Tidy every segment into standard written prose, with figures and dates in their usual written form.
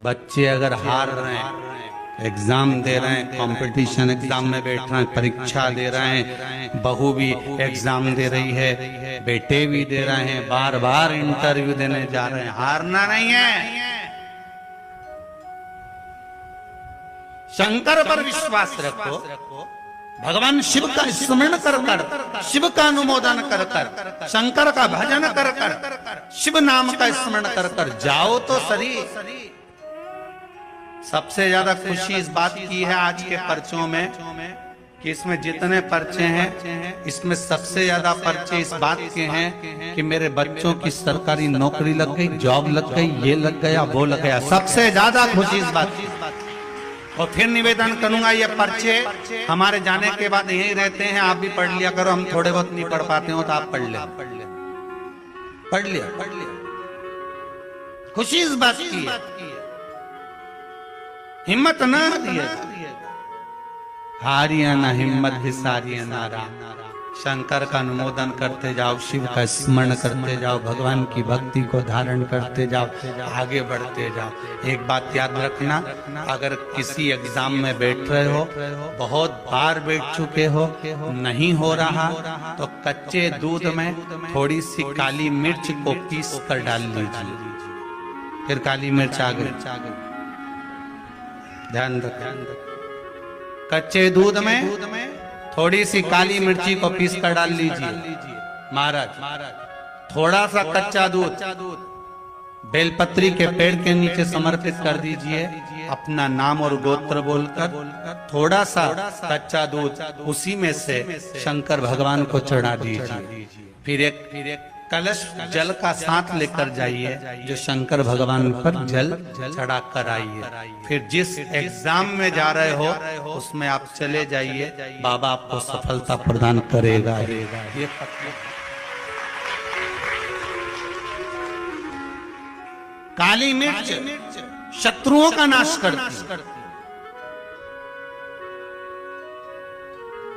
बच्चे अगर हार रहे हैं, एग्जाम दे रहे हैं, कंपटीशन एग्जाम में बैठ रहे हैं, परीक्षा दे रहे हैं, बहू भी एग्जाम दे रही है, बेटे भी दे रहे हैं, बार बार इंटरव्यू देने जा रहे हैं, हारना नहीं है। शंकर पर विश्वास रखो, भगवान शिव का स्मरण कर कर, शिव का अनुमोदन कर कर, शंकर का भजन कर कर, शिव नाम का स्मरण कर कर जाओ तो सही। सबसे ज्यादा खुशी इस बात की है आज के पर्चों में कि इसमें जितने पर्चे हैं, इसमें सबसे ज्यादा पर्चे इस बात के हैं कि मेरे बच्चों की सरकारी नौकरी लग गई, जॉब लग गई, ये लग गया, वो लग गया। सबसे ज्यादा खुशी इस बात की। और फिर निवेदन करूंगा, ये पर्चे हमारे जाने के बाद यही रहते हैं, आप भी पढ़ लिया करो। हम थोड़े बहुत नहीं पढ़ पाते हो तो आप पढ़ लिया, पढ़ लिया। खुशी इस बात की है, हिम्मत ना दिए, हारिया ना हिम्मत हिसारिया नारा। शंकर का अनुमोदन करते जाओ, शिव का स्मरण करते जाओ, भगवान की भक्ति को धारण करते जाओ, आगे बढ़ते जाओ। एक बात याद रखना, अगर किसी एग्जाम में बैठ रहे हो, बहुत बार बैठ चुके हो, नहीं हो रहा, तो कच्चे दूध में थोड़ी सी काली मिर्च को पीस कर डाल लीजिए, फिर काली मिर्च आ गई। ध्यान रखें, कच्चे दूध में थोड़ी सी काली मिर्ची को पीस कर डाल लीजिए। महाराज थोड़ा सा कच्चा दूध बेलपत्री के पेड़ के नीचे समर्पित कर दीजिए, अपना नाम और गोत्र बोलकर थोड़ा सा कच्चा दूध उसी में से शंकर भगवान को चढ़ा दीजिए। फिर एक कलश जल का साथ लेकर जाइए, जो शंकर भगवान पर जल चढ़ा कर आइए। फिर जिस एग्जाम में जा रहे हो उसमें आप चले जाइए, बाबा आपको सफलता प्रदान करेगा। ये काली मिर्च शत्रुओं का नाश करती,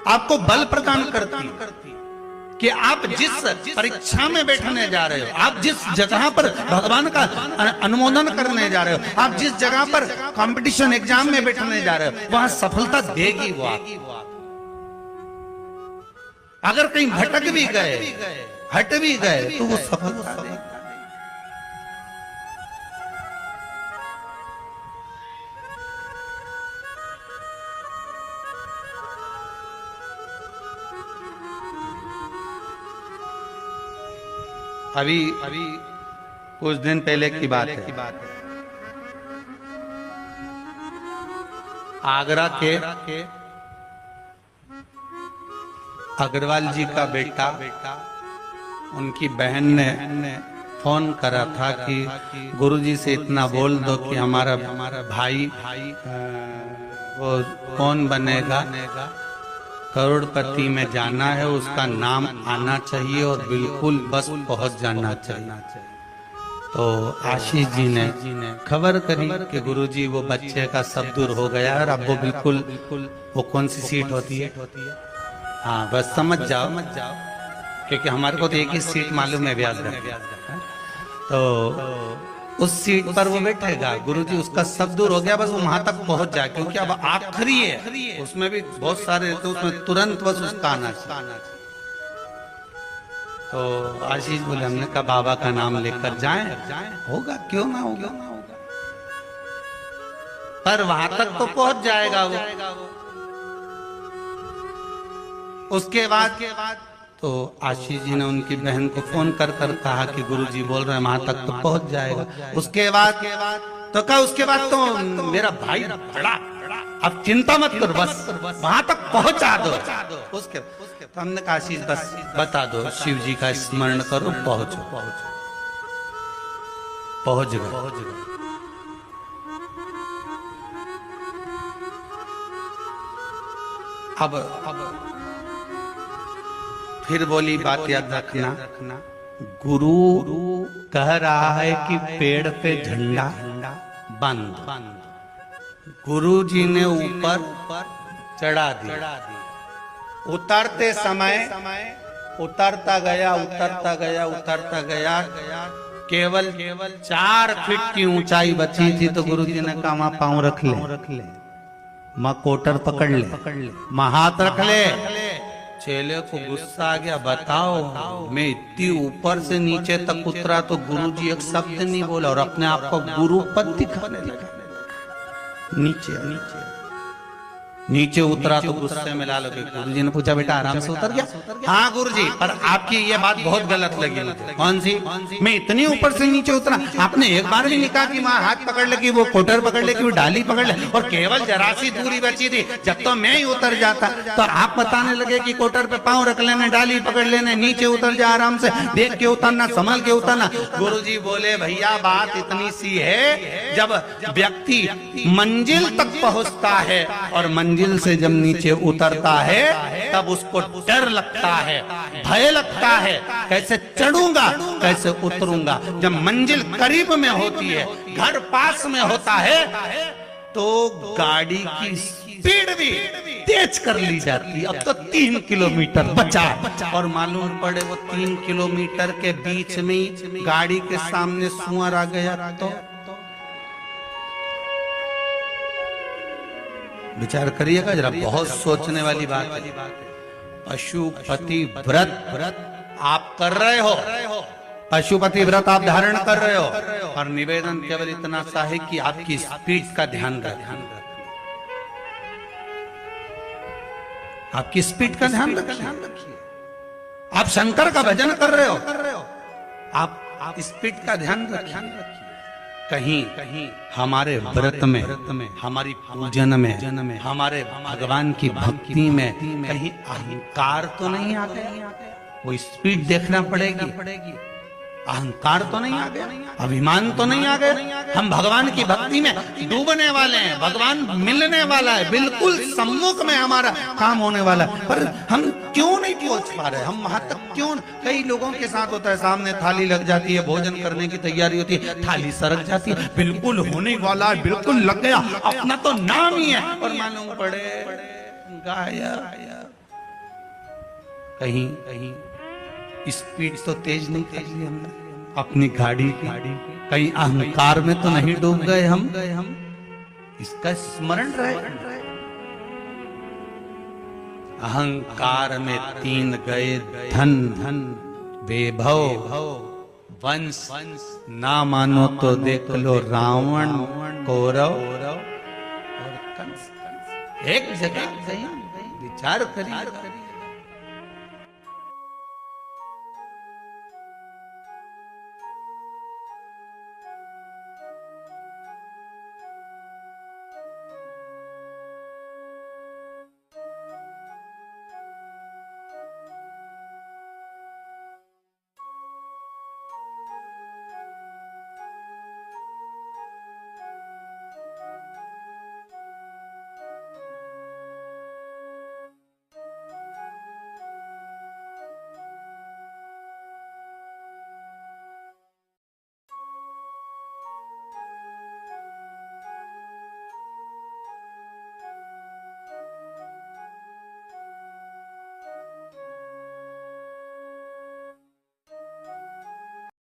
आपको बल प्रदान करती कि आप जिस परीक्षा में बैठने जा रहे हो, आप जिस जगह पर भगवान का अनुमोदन करने जा रहे हो, आप जिस जगह पर कंपटीशन एग्जाम में बैठने जा रहे हो, वहां सफलता देगी वो आपको। अगर कहीं भटक भी गए, हट भी गए, तो वो सफलता देगी। अभी कुछ दिन पहले की बात है, आगरा के अग्रवाल जी का बेटा, उनकी बहन ने फोन करा था कि गुरुजी से इतना बोल दो कि हमारा भाई वो कौन बनेगा, करोड़पति में जाना है, उसका नाम आना चाहिए और बिल्कुल बस पहुंच जाना चाहिए। तो आशीष जी ने खबर करी कि गुरुजी वो बच्चे का सब दूर हो गया है और अब वो बिल्कुल, वो कौन सी सीट होती है, हाँ बस समझ जाओ, क्योंकि हमारे को तो एक ही सीट मालूम है, ब्याज। तो उस सीट पर वो बैठेगा, गुरुजी उसका सब दूर हो गया, बस वो वहां तक पहुंच जाए, क्योंकि अब आखिरी है, उसमें भी बहुत सारे, तो उसमें तुरंत बस उसका आना चाहिए। तो आशीष बोले, हमने कहा बाबा का नाम लेकर जाएं, होगा, क्यों ना होगा, पर वहां तक तो पहुंच जाएगा वो। उसके बाद तो आशीष जी ने उनकी बहन को फोन कर कर कहा कि गुरुजी बोल रहे हैं वहां तक तो पहुंच जाएगा। उसके बाद तो कहा, उसके बाद तो मेरा भाई बड़ा, अब चिंता मत करो, बस वहां तक पहुंचा दो। उसके तो हमने कहा, आशीष बस बता दो, शिव जी का स्मरण करो, पहुंच गए। अब फिर बोली, बात याद रखना, गुरु कह रहा है कि पेड़ पे झंडा बंद, गुरु जी ने ऊपर चढ़ा दिया। उतरते समय उतरता गया, केवल 4 फीट की ऊंचाई बची थी तो गुरुजी ने कहा वहां पांव रख ले, मां कोटर पकड़ ले, मां हाथ रख ले। चेले को गुस्सा आ गया, बताओ मैं इतनी ऊपर से नीचे तक उतरा तो गुरुजी एक शब्द नहीं बोला और अपने आप को गुरु पद दिखाने लगा। नीचे उतरा तो गुस्से में लाल हो गए। गुरुजी ने पूछा बेटा आराम से उतर गया? हाँ गुरुजी, पर आपकी ये बात बहुत गलत लगी मुझे। कौन सी? मैं इतनी ऊपर से नीचे उतरा, आपने एक बार भी नहीं कहा कि वहां हाथ पकड़ ले, कि वो कोटर पकड़ ले, कि वो डाली पकड़ ले, और केवल जरा सी दूरी बची थी। जब तो मैं ही उतर जाता तो आप बताने लगे कि कोटर पे पांव रख लेने, डाली पकड़ लेने, नीचे उतर जा आराम से, देख के उतरना, संभल के उतरना। गुरुजी बोले भैया बात इतनी सी है, जब व्यक्ति मंजिल तक पहुंचता है और मंजिल से जब नीचे उतरता है तब उसको डर लगता है, भय लगता है, कैसे चढ़ूंगा, कैसे उतरूंगा। जब मंजिल करीब में होती है, घर पास में होता है, तो गाड़ी की स्पीड भी तेज कर ली जाती है। अब तो 3 किलोमीटर बचा और मालूम पड़े वो 3 किलोमीटर के बीच में गाड़ी के सामने सुअर आ गया तो विचार करिएगा जरा, बहुत सोचने वाली बात है। पशुपति व्रत आप कर रहे हो, पशुपति व्रत आप धारण कर रहे हो, और निवेदन केवल इतना सा है कि आपकी स्पीड का ध्यान रखें, आपकी स्पीड का ध्यान रखिए। आप शंकर का भजन कर रहे हो, आप स्पीड का ध्यान रखिए। कहीं हमारे व्रत में, हमारी पूजन में, हमारे भगवान की भक्ति में कहीं अहंकार तो नहीं आ गया? वो स्पीड देखना पड़ेगी। अहंकार तो नहीं आ गया, अभिमान तो नहीं आ गया? हम भगवान की भक्ति में डूबने वाले हैं, भगवान मिलने वाला है, बिल्कुल सम्मुख में हमारा काम होने वाला है, पर हम क्यों नहीं पहुंच पा रहे? हम वहां तक क्यों? कई लोगों के साथ होता है, सामने थाली लग जाती है, भोजन करने की तैयारी होती है, थाली सरक जाती है, बिल्कुल होने वाला, बिल्कुल लग गया, अपना तो नाम ही है, और मालूम पड़े गायब। कहीं स्पीड तो तेज नहीं कर ली हमने अपनी गाड़ी की, कहीं अहंकार में तो नहीं डूब गए हम? इसका स्मरण रहे। अहंकार में 3 गए धन, वैभव, वंश, ना मानो तो देख लो रावण, कौरव और कंस। एक जगह विचार करिए।